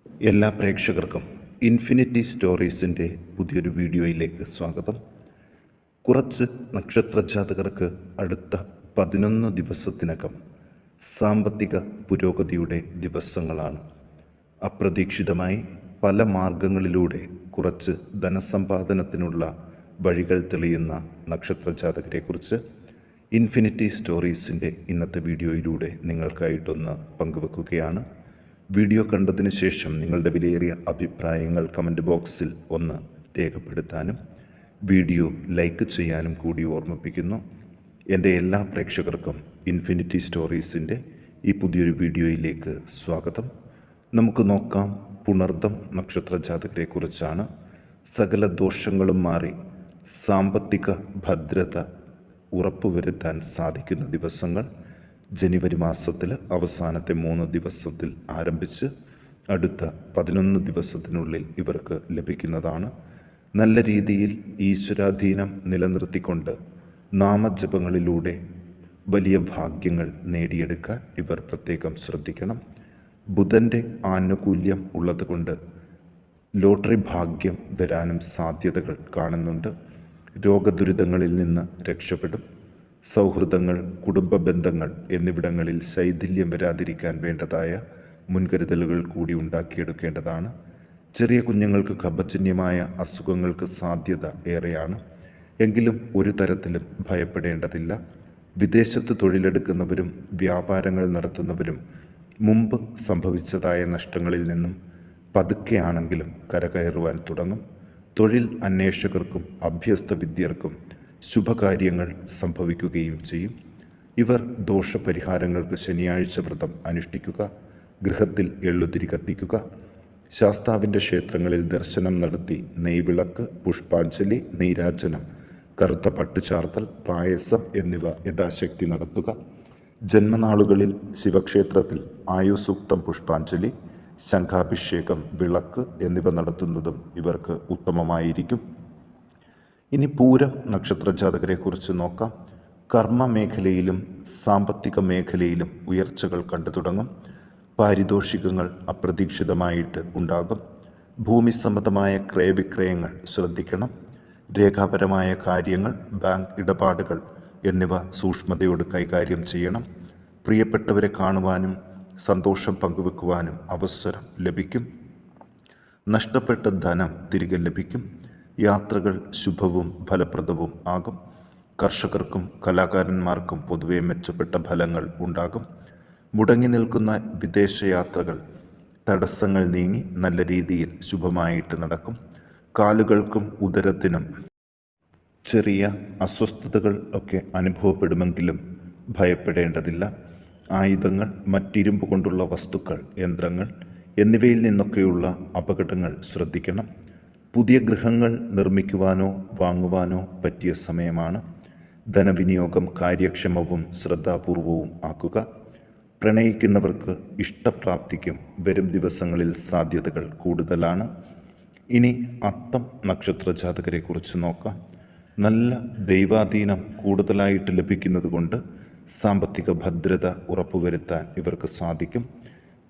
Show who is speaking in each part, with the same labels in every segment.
Speaker 1: എല്ലാ പ്രേക്ഷകർക്കും ഇൻഫിനിറ്റി സ്റ്റോറീസിൻ്റെ പുതിയൊരു വീഡിയോയിലേക്ക് സ്വാഗതം. കുറച്ച് നക്ഷത്രജാതകർക്ക് അടുത്ത 11 ദിവസത്തിനകം സാമ്പത്തിക പുരോഗതിയുടെ ദിവസങ്ങളാണ്. അപ്രതീക്ഷിതമായി പല മാർഗങ്ങളിലൂടെ കുറച്ച് ധനസമ്പാദനത്തിനുള്ള വഴികൾ തെളിയുന്ന നക്ഷത്രജാതകരെക്കുറിച്ച് ഇൻഫിനിറ്റി സ്റ്റോറീസിൻ്റെ ഇന്നത്തെ വീഡിയോയിലൂടെ നിങ്ങൾക്കായിട്ടൊന്ന് പങ്കുവെക്കുകയാണ്. വീഡിയോ കണ്ടതിന് ശേഷം നിങ്ങളുടെ വിലയേറിയ അഭിപ്രായങ്ങൾ കമൻറ്റ് ബോക്സിൽ ഒന്ന് രേഖപ്പെടുത്താനും വീഡിയോ ലൈക്ക് ചെയ്യാനും കൂടി ഓർമ്മിപ്പിക്കുന്നു. എൻ്റെ എല്ലാ പ്രേക്ഷകർക്കും ഇൻഫിനിറ്റി സ്റ്റോറീസിൻ്റെ ഈ പുതിയൊരു വീഡിയോയിലേക്ക് സ്വാഗതം. നമുക്ക് നോക്കാം പുണർദം നക്ഷത്രജാതകരെക്കുറിച്ചാണ്. സകല ദോഷങ്ങളും മാറി സാമ്പത്തിക ഭദ്രത ഉറപ്പുവരുത്താൻ സാധിക്കുന്ന ദിവസങ്ങൾ ജനുവരി മാസത്തിൽ അവസാനത്തെ 3 ദിവസത്തിൽ ആരംഭിച്ച് അടുത്ത 11 ദിവസത്തിനുള്ളിൽ ഇവർക്ക് ലഭിക്കുന്നതാണ്. നല്ല രീതിയിൽ ഈശ്വരാധീനം നിലനിർത്തിക്കൊണ്ട് നാമജപങ്ങളിലൂടെ വലിയ ഭാഗ്യങ്ങൾ നേടിയെടുക്കാൻ ഇവർ പ്രത്യേകം ശ്രദ്ധിക്കണം. ബുധൻ്റെ ആനുകൂല്യം ഉള്ളതുകൊണ്ട് ലോട്ടറി ഭാഗ്യം വരാനും സാധ്യതകൾ കാണുന്നുണ്ട്. രോഗദുരിതങ്ങളിൽ നിന്ന് രക്ഷപ്പെടും. സൗഹൃദങ്ങൾ, കുടുംബ ബന്ധങ്ങൾ എന്നിവിടങ്ങളിൽ ശൈഥില്യം വരാതിരിക്കാൻ വേണ്ടതായ മുൻകരുതലുകൾ കൂടി ഉണ്ടാക്കിയെടുക്കേണ്ടതാണ്. ചെറിയ കുഞ്ഞുങ്ങൾക്ക് കഫജന്യമായ അസുഖങ്ങൾക്ക് സാധ്യത ഏറെയാണ്. എങ്കിലും ഒരു തരത്തിലും ഭയപ്പെടേണ്ടതില്ല. വിദേശത്ത് തൊഴിലെടുക്കുന്നവരും വ്യാപാരങ്ങൾ നടത്തുന്നവരും മുമ്പ് സംഭവിച്ചതായ നഷ്ടങ്ങളിൽ നിന്നും പതുക്കെയാണെങ്കിലും കരകയറുവാൻ തുടങ്ങും. തൊഴിൽ അന്വേഷകർക്കും അഭ്യസ്ത വിദ്യർക്കും ശുഭകാര്യങ്ങൾ സംഭവിക്കുകയും ചെയ്യും. ഇവർ ദോഷപരിഹാരങ്ങൾക്ക് ശനിയാഴ്ച വ്രതം അനുഷ്ഠിക്കുക, ഗൃഹത്തിൽ എള്ളുതിരി കത്തിക്കുക, ശാസ്താവിൻ്റെ ക്ഷേത്രങ്ങളിൽ ദർശനം നടത്തി നെയ്വിളക്ക്, പുഷ്പാഞ്ജലി, നീരാജനം, കറുത്ത പട്ടുചാർത്തൽ, പായസം എന്നിവ യഥാശക്തി നടത്തുക. ജന്മനാളുകളിൽ ശിവക്ഷേത്രത്തിൽ ആയുസൂക്തം, പുഷ്പാഞ്ജലി, ശംഖാഭിഷേകം, വിളക്ക് എന്നിവ നടത്തുന്നതും ഇവർക്ക് ഉത്തമമായിരിക്കും. ഇനി പൂരം നക്ഷത്രജാതകരെക്കുറിച്ച് നോക്കാം. കർമ്മ മേഖലയിലും സാമ്പത്തിക മേഖലയിലും ഉയർച്ചകൾ കണ്ടു തുടങ്ങും. പാരിതോഷികങ്ങൾ അപ്രതീക്ഷിതമായിട്ട് ഉണ്ടാകും. ഭൂമി സംബന്ധമായ ക്രയവിക്രയങ്ങൾ ശ്രദ്ധിക്കണം. രേഖാപരമായ കാര്യങ്ങൾ, ബാങ്ക് ഇടപാടുകൾ എന്നിവ സൂക്ഷ്മതയോട് കൈകാര്യം ചെയ്യണം. പ്രിയപ്പെട്ടവരെ കാണുവാനും സന്തോഷം പങ്കുവെക്കുവാനും അവസരം ലഭിക്കും. നഷ്ടപ്പെട്ട ധനം തിരികെ ലഭിക്കും. യാത്രകൾ ശുഭവും ഫലപ്രദവും ആകും. കർഷകർക്കും കലാകാരന്മാർക്കും പൊതുവെ മെച്ചപ്പെട്ട ഫലങ്ങൾ ഉണ്ടാകും. മുടങ്ങി നിൽക്കുന്ന വിദേശയാത്രകൾ തടസ്സങ്ങൾ നീങ്ങി നല്ല രീതിയിൽ ശുഭമായിട്ട് നടക്കും. കാലുകൾക്കും ഉദരത്തിനും ചെറിയ അസ്വസ്ഥതകൾ ഒക്കെ അനുഭവപ്പെടുമെങ്കിലും ഭയപ്പെടേണ്ടതില്ല. ആയുധങ്ങൾ, മറ്റിരുമ്പ് കൊണ്ടുള്ള വസ്തുക്കൾ, യന്ത്രങ്ങൾ എന്നിവയിൽ നിന്നൊക്കെയുള്ള അപകടങ്ങൾ ശ്രദ്ധിക്കണം. പുതിയ ഗൃഹങ്ങൾ നിർമ്മിക്കുവാനോ വാങ്ങുവാനോ പറ്റിയ സമയമാണ്. ധനവിനിയോഗം കാര്യക്ഷമവും ശ്രദ്ധാപൂർവവും ആക്കുക. പ്രണയിക്കുന്നവർക്ക് ഇഷ്ടപ്രാപ്തിക്കും വരും ദിവസങ്ങളിൽ സാധ്യതകൾ കൂടുതലാണ്. ഇനി അത്തം നക്ഷത്രജാതകരെക്കുറിച്ച് നോക്കാം. നല്ല ദൈവാധീനം കൂടുതലായിട്ട് ലഭിക്കുന്നത് കൊണ്ട് സാമ്പത്തിക ഭദ്രത ഉറപ്പുവരുത്താൻ ഇവർക്ക് സാധിക്കും.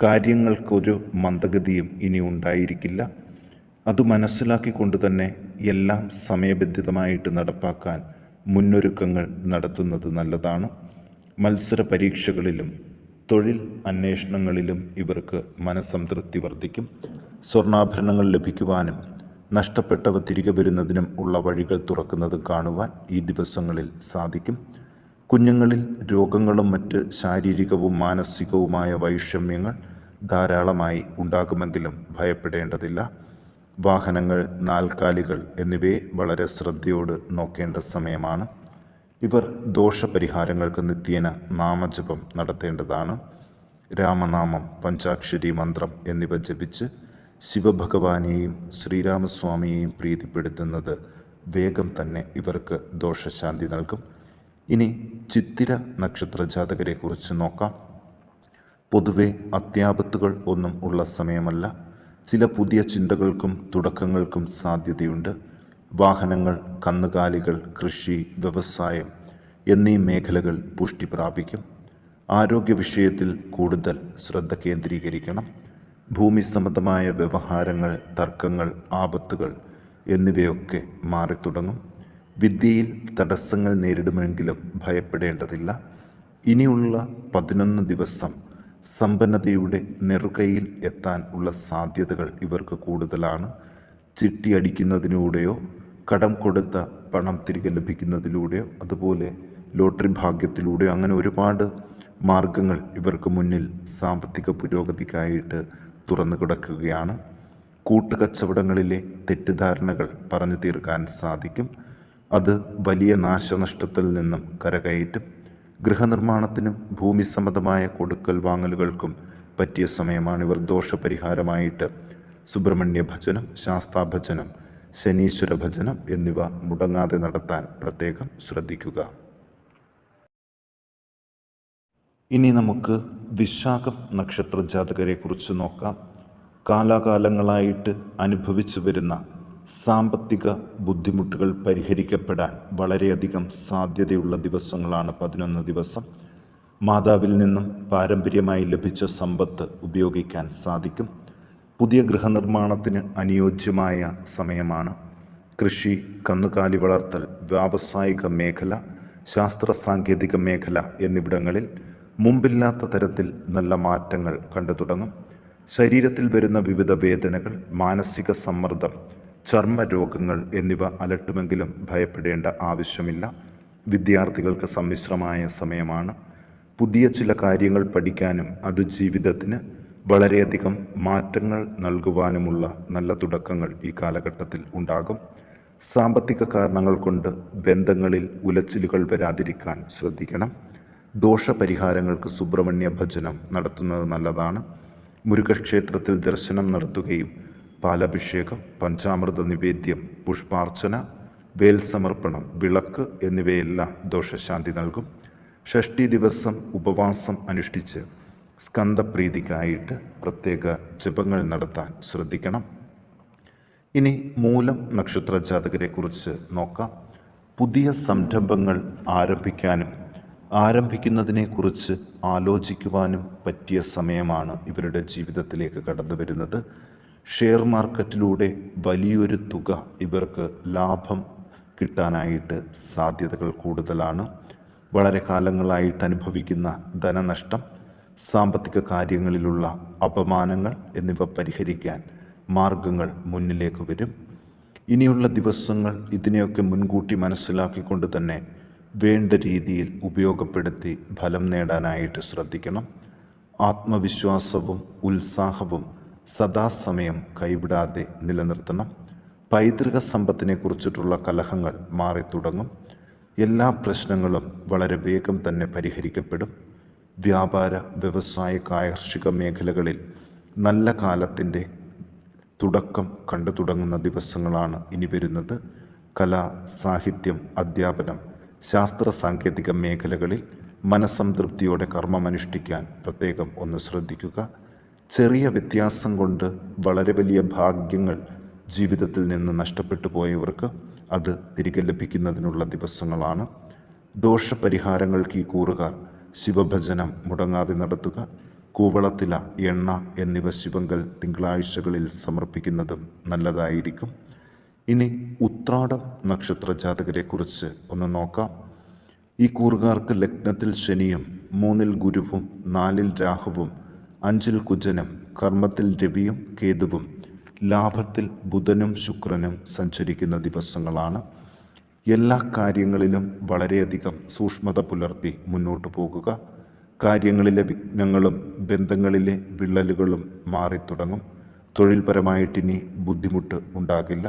Speaker 1: കാര്യങ്ങൾക്കൊരു മന്ദഗതിയും ഇനി ഉണ്ടായിരിക്കില്ല. അത് മനസ്സിലാക്കിക്കൊണ്ട് തന്നെ എല്ലാം സമയബന്ധിതമായിട്ട് നടപ്പാക്കാൻ മുന്നൊരുക്കങ്ങൾ നടത്തുന്നത് നല്ലതാണ്. മത്സര പരീക്ഷകളിലും തൊഴിൽ അന്വേഷണങ്ങളിലും ഇവർക്ക് മനസ്സംതൃപ്തി വർദ്ധിക്കും. സ്വർണ്ണാഭരണങ്ങൾ ലഭിക്കുവാനും നഷ്ടപ്പെട്ടവ തിരികെ വരുന്നതിനും ഉള്ള വഴികൾ തുറക്കുന്നതും കാണുവാൻ ഈ ദിവസങ്ങളിൽ സാധിക്കും. കുഞ്ഞുങ്ങളിൽ രോഗങ്ങളും മറ്റ് ശാരീരികവും മാനസികവുമായ വൈഷമ്യങ്ങൾ ധാരാളമായി ഉണ്ടാകുമെങ്കിലും ഭയപ്പെടേണ്ടതില്ല. വാഹനങ്ങൾ, നാൽക്കാലികൾ എന്നിവയെ വളരെ ശ്രദ്ധയോട് നോക്കേണ്ട സമയമാണ്. ഇവർ ദോഷപരിഹാരങ്ങൾക്ക് നിത്യേന നാമജപം നടത്തേണ്ടതാണ്. രാമനാമം, പഞ്ചാക്ഷരി മന്ത്രം എന്നിവ ജപിച്ച് ശിവഭഗവാനെയും ശ്രീരാമസ്വാമിയെയും പ്രീതിപ്പെടുത്തുന്നത് വേഗം തന്നെ ഇവർക്ക് ദോഷശാന്തി നൽകും. ഇനി ചിത്തിര നക്ഷത്രജാതകരെക്കുറിച്ച് നോക്കാം. പൊതുവെ അത്യാപത്തുകൾ ഒന്നും ഉള്ള സമയമല്ല. ചില പുതിയ ചിന്തകൾക്കും തുടക്കങ്ങൾക്കും സാധ്യതയുണ്ട്. വാഹനങ്ങൾ, കന്നുകാലികൾ, കൃഷി, വ്യവസായം എന്നീ മേഖലകൾ പുഷ്ടി പ്രാപിക്കും. ആരോഗ്യ വിഷയത്തിൽ കൂടുതൽ ശ്രദ്ധ കേന്ദ്രീകരിക്കണം. ഭൂമി സംബന്ധമായ വ്യവഹാരങ്ങൾ, തർക്കങ്ങൾ, ആപത്തുകൾ എന്നിവയൊക്കെ മാറിത്തുടങ്ങും. വിദ്യയിൽ തടസ്സങ്ങൾ നേരിടുമെങ്കിലും ഭയപ്പെടേണ്ടതില്ല. ഇനിയുള്ള 11 ദിവസം സമ്പന്നതയുടെ നെറുകയിൽ എത്താൻ ഉള്ള സാധ്യതകൾ ഇവർക്ക് കൂടുതലാണ്. ചിട്ടി അടിക്കുന്നതിലൂടെയോ കടം കൊടുത്ത പണം തിരികെ ലഭിക്കുന്നതിലൂടെയോ അതുപോലെ ലോട്ടറി ഭാഗ്യത്തിലൂടെയോ അങ്ങനെ ഒരുപാട് മാർഗങ്ങൾ ഇവർക്ക് മുന്നിൽ സാമ്പത്തിക പുരോഗതിക്കായിട്ട് തുറന്നു കിടക്കുകയാണ്. കൂട്ടുകച്ചവടങ്ങളിലെ തെറ്റിദ്ധാരണകൾ പറഞ്ഞു തീർക്കാൻ സാധിക്കും. അത് വലിയ നാശനഷ്ടത്തിൽ നിന്നും കരകയറ്റും. ഗൃഹനിർമ്മാണത്തിനും ഭൂമി സംബന്ധമായ കൊടുക്കൽ വാങ്ങലുകൾക്കും പറ്റിയ സമയമാണ്. ഇവർ ദോഷപരിഹാരമായിട്ട് സുബ്രഹ്മണ്യ ഭജനം, ശാസ്താഭജനം, ശനീശ്വര ഭജനം എന്നിവ മുടങ്ങാതെ നടത്താൻ പ്രത്യേകം ശ്രദ്ധിക്കുക. ഇനി നമുക്ക് വിശാഖം നക്ഷത്ര ജാതകരെക്കുറിച്ച് നോക്കാം. കാലാകാലങ്ങളായിട്ട് അനുഭവിച്ചു വരുന്ന സാമ്പത്തിക ബുദ്ധിമുട്ടുകൾ പരിഹരിക്കപ്പെടാൻ വളരെയധികം സാധ്യതയുള്ള ദിവസങ്ങളാണ് 11 ദിവസം. മാതാവിൽ നിന്നും പാരമ്പര്യമായി ലഭിച്ച സമ്പത്ത് ഉപയോഗിക്കാൻ സാധിക്കും. പുതിയ ഗൃഹനിർമ്മാണത്തിന് അനുയോജ്യമായ സമയമാണ്. കൃഷി, കന്നുകാലി വളർത്തൽ, വ്യാവസായിക മേഖല, ശാസ്ത്ര സാങ്കേതിക മേഖല എന്നിവിടങ്ങളിൽ മുമ്പില്ലാത്ത തരത്തിൽ നല്ല മാറ്റങ്ങൾ കണ്ടു തുടങ്ങും. ശരീരത്തിൽ വരുന്ന വിവിധ വേദനകൾ, മാനസിക സമ്മർദ്ദം, ചർമ്മരോഗങ്ങൾ എന്നിവ അലട്ടുമെങ്കിലും ഭയപ്പെടേണ്ട ആവശ്യമില്ല. വിദ്യാർത്ഥികൾക്ക് സമ്മിശ്രമായ സമയമാണ്. പുതിയ ചില കാര്യങ്ങൾ പഠിക്കാനും അത് ജീവിതത്തിന് വളരെയധികം മാറ്റങ്ങൾ നൽകുവാനുമുള്ള നല്ല തുടക്കങ്ങൾ ഈ കാലഘട്ടത്തിൽ ഉണ്ടാകും. സാമ്പത്തിക കാരണങ്ങൾ കൊണ്ട് ബന്ധങ്ങളിൽ ഉലച്ചിലുകൾ വരാതിരിക്കാൻ ശ്രദ്ധിക്കണം. ദോഷപരിഹാരങ്ങൾക്ക് സുബ്രഹ്മണ്യ ഭജനം നടത്തുന്നത് നല്ലതാണ്. മുരുകക്ഷേത്രത്തിൽ ദർശനം നടത്തുകയും പാലഭിഷേകം, പഞ്ചാമൃത നിവേദ്യം, പുഷ്പാർച്ചന, വേൽ സമർപ്പണം, വിളക്ക് എന്നിവയെല്ലാം ദോഷശാന്തി നൽകും. ഷഷ്ഠി ദിവസം ഉപവാസം അനുഷ്ഠിച്ച് സ്കന്ദപ്രീതിക്കായിട്ട് പ്രത്യേക ജപങ്ങൾ നടത്താൻ ശ്രദ്ധിക്കണം. ഇനി മൂലം നക്ഷത്ര ജാതകരെക്കുറിച്ച് നോക്കാം. പുതിയ സംരംഭങ്ങൾ ആരംഭിക്കാനും ആരംഭിക്കുന്നതിനെക്കുറിച്ച് ആലോചിക്കുവാനും പറ്റിയ സമയമാണ് ഇവരുടെ ജീവിതത്തിലേക്ക് കടന്നു വരുന്നത്. ഷെയർ മാർക്കറ്റിലൂടെ വലിയൊരു തുക ഇവർക്ക് ലാഭം കിട്ടാനായിട്ട് സാധ്യതകൾ കൂടുതലാണ്. വളരെ കാലങ്ങളായിട്ട് അനുഭവിക്കുന്ന ധനനഷ്ടം, സാമ്പത്തിക കാര്യങ്ങളിലുള്ള അപമാനങ്ങൾ എന്നിവ പരിഹരിക്കാൻ മാർഗങ്ങൾ മുന്നിലേക്ക് വരും. ഇനിയുള്ള ദിവസങ്ങൾ ഇതിനെയൊക്കെ മുൻകൂട്ടി മനസ്സിലാക്കിക്കൊണ്ട് തന്നെ വേണ്ട രീതിയിൽ ഉപയോഗപ്പെടുത്തി ഫലം നേടാനായിട്ട് ശ്രദ്ധിക്കണം. ആത്മവിശ്വാസവും ഉത്സാഹവും സദാസമയം കൈവിടാതെ നിലനിർത്തണം. പൈതൃക സമ്പത്തിനെക്കുറിച്ചിട്ടുള്ള കലഹങ്ങൾ മാറിത്തുടങ്ങും. എല്ലാ പ്രശ്നങ്ങളും വളരെ വേഗം തന്നെ പരിഹരിക്കപ്പെടും. വ്യാപാര, വ്യവസായ, കാർഷിക മേഖലകളിൽ നല്ല കാലത്തിൻ്റെ തുടക്കം കണ്ടു തുടങ്ങുന്ന ദിവസങ്ങളാണ് ഇനി വരുന്നത്. കല, സാഹിത്യം, അധ്യാപനം, ശാസ്ത്ര സാങ്കേതിക മേഖലകളിൽ മനസ്സംതൃപ്തിയോടെ കർമ്മമനുഷ്ഠിക്കാൻ പ്രത്യേകം ഒന്ന് ശ്രദ്ധിക്കുക. ചെറിയ വ്യത്യാസം കൊണ്ട് വളരെ വലിയ ഭാഗ്യങ്ങൾ ജീവിതത്തിൽ നിന്ന് നഷ്ടപ്പെട്ടു പോയവർക്ക് അത് തിരികെ ലഭിക്കുന്നതിനുള്ള ദിവസങ്ങളാണ്. ദോഷപരിഹാരങ്ങൾക്ക് ഈ കൂറുകാർ ശിവഭജനം മുടങ്ങാതെ നടത്തുക. കൂവളത്തില, എണ്ണ എന്നിവ ശിവങ്കൽ തിങ്കളാഴ്ചകളിൽ സമർപ്പിക്കുന്നതും നല്ലതായിരിക്കും. ഇനി ഉത്രാടം നക്ഷത്ര ജാതകരെക്കുറിച്ച് ഒന്ന് നോക്കാം. ഈ കൂറുകാർക്ക് ലഗ്നത്തിൽ ശനിയും 3-ൽ ഗുരുവും 4-ൽ രാഹുവും 5-ൽ കുജനും കർമ്മത്തിൽ രവിയും കേതുവും ലാഭത്തിൽ ബുധനും ശുക്രനും സഞ്ചരിക്കുന്ന ദിവസങ്ങളാണ്. എല്ലാ കാര്യങ്ങളിലും വളരെയധികം സൂക്ഷ്മത പുലർത്തി മുന്നോട്ട് പോകുക. കാര്യങ്ങളിലെ വിഘ്നങ്ങളും ബന്ധങ്ങളിലെ വിള്ളലുകളും മാറിത്തുടങ്ങും. തൊഴിൽപരമായിട്ടിനി ബുദ്ധിമുട്ട് ഉണ്ടാകില്ല.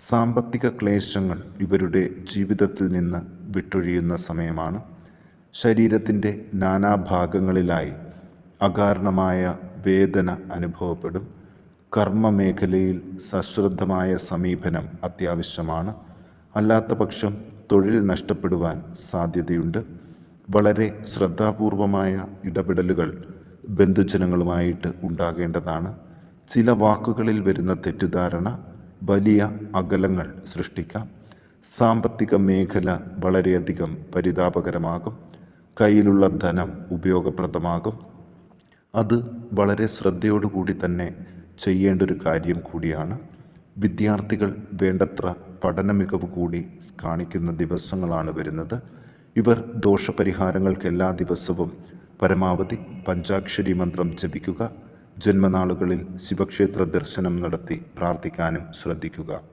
Speaker 1: സാമ്പത്തിക ക്ലേശങ്ങൾ ഇവരുടെ ജീവിതത്തിൽ നിന്ന് വിട്ടൊഴിയുന്ന സമയമാണ്. ശരീരത്തിൻ്റെ നാനാഭാഗങ്ങളിലായി അകാരണമായ വേദന അനുഭവപ്പെടും. കർമ്മമേഖലയിൽ സശ്രദ്ധമായ സമീപനം അത്യാവശ്യമാണ്. അല്ലാത്ത പക്ഷം തൊഴിൽ നഷ്ടപ്പെടുവാൻ സാധ്യതയുണ്ട്. വളരെ ശ്രദ്ധാപൂർവമായ ഇടപെടലുകൾ ബന്ധുജനങ്ങളുമായിട്ട് ഉണ്ടാകേണ്ടതാണ്. ചില വാക്കുകളിൽ വരുന്ന തെറ്റിദ്ധാരണ വലിയ അകലങ്ങൾ സൃഷ്ടിക്കാം. സാമ്പത്തിക മേഖല വളരെയധികം പരിതാപകരമാകും. കയ്യിലുള്ള ധനം ഉപയോഗപ്രദമാകും. അത് വളരെ ശ്രദ്ധയോടുകൂടി തന്നെ ചെയ്യേണ്ട ഒരു കാര്യം കൂടിയാണ്. വിദ്യാർത്ഥികൾ വേണ്ടത്ര പഠന മികവ് കൂടി കാണിക്കുന്ന ദിവസങ്ങളാണ് വരുന്നത്. ഇവർ ദോഷപരിഹാരങ്ങൾക്ക് എല്ലാ ദിവസവും പരമാവധി പഞ്ചാക്ഷരി മന്ത്രം ജപിക്കുക. ജന്മനാളുകളിൽ ശിവക്ഷേത്ര ദർശനം നടത്തി പ്രാർത്ഥിക്കാനും ശ്രദ്ധിക്കുക.